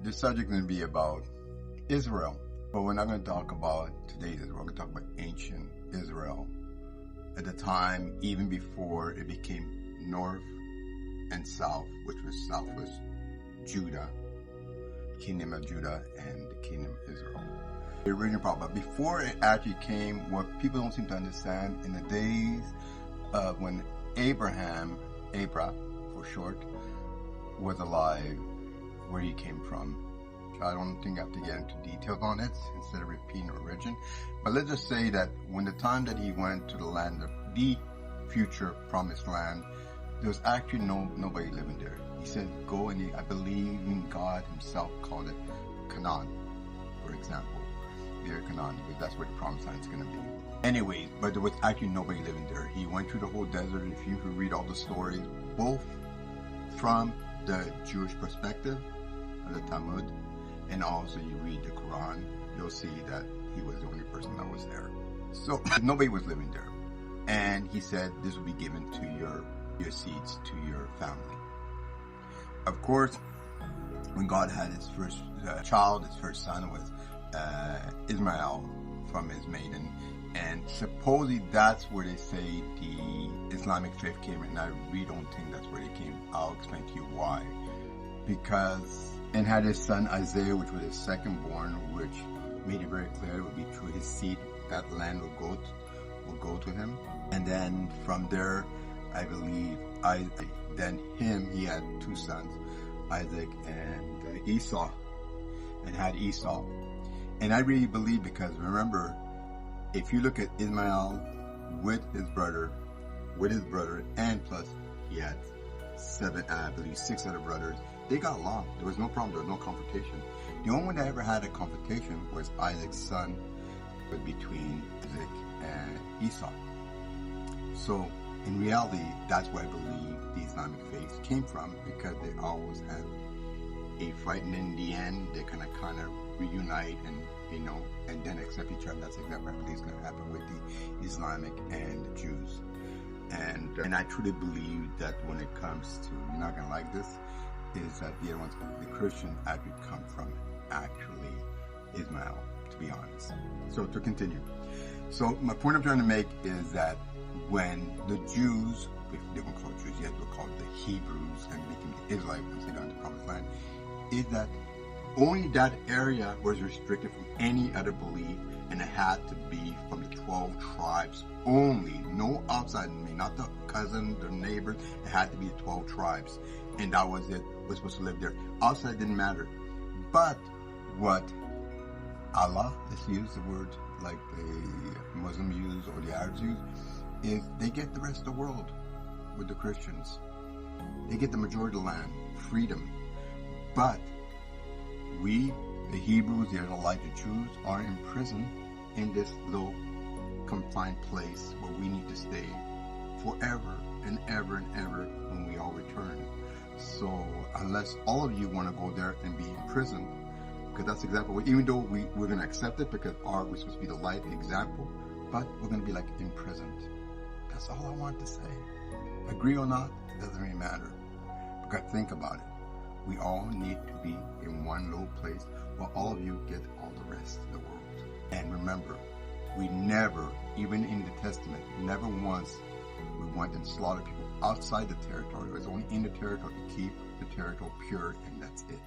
This subject is going to be about Israel, but we're not going to talk about today's Israel. We're going to talk about ancient Israel at the time, even before it became north and south, which was south was Judah, kingdom of Judah, and the kingdom of Israel. The original problem, but before it actually came, what people don't seem to understand, in the days of when Abraham for short, was alive, where he came from. I don't think I have to get into details on it instead of repeating the origin. But let's just say that when the time that he went to the land of the future promised land, there was actually nobody living there. He said, go, and I believe in God himself called it Canaan, for example. There, Canaan, because that's where the promised land is going to be. Anyways, but there was actually nobody living there. He went through the whole desert. If you could read all the stories, both from the Jewish perspective of the Talmud, and also you read the Quran, you'll see that he was the only person that was there. So nobody was living there. And he said this will be given to your seeds, to your family. Of course, when God had his first child, his first son was Ismail from his maiden. And supposedly that's where they say the Islamic faith came, and I really don't think that's where it came. I'll explain to you why. Because, and had his son Isaiah, which was his second born, which made it very clear it would be through his seed that land will go to him. And then from there, I believe, he had two sons, Isaac and Esau, and had Esau. And I really believe, because remember, if you look at Ismail with his brother, and plus he had six other brothers, they got along. There was no problem. There was no confrontation. The only one that ever had a confrontation was Isaac's son, between Isaac and Esau. So in reality, that's where I believe the Islamic faith came from, because they always had a fight, and in the end, they kind of reunite and then accept each other. That's exactly what I believe is going to happen with the Islamic and the Jews. And I truly believe that when it comes to, you're not going to like this, is that the Christian actually come from Ismail, to be honest. So to continue. So my point I'm trying to make is that when the Jews, if they won't call it Jews yet, we'll call it the Hebrews, and became the Israelites once they got into the promised land, is that only that area was restricted from any other belief, and it had to be from the 12 tribes only. No outside, not the cousin, the neighbors. It had to be the 12 tribes. And that was it. We're supposed to live there. Outside didn't matter. But what Allah, let's use the word like the Muslims use or the Arabs use, is they get the rest of the world with the Christians. They get the majority of the land, freedom. But we, the Hebrews, the Israelites, the Jews, are in prison in this little confined place where we need to stay forever and ever and ever when we all return. So unless all of you want to go there and be imprisoned, because that's exactly what, even though we're going to accept it because we're supposed to be the light, the example, but we're going to be like imprisoned. That's all I want to say. Agree or not, it doesn't really matter. Because think about it. We all need to be in one low place while all of you get all the rest of the world. And remember, we never, even in the Testament, never once we went and slaughtered people outside the territory. It was only in the territory to keep the territory pure, and that's it.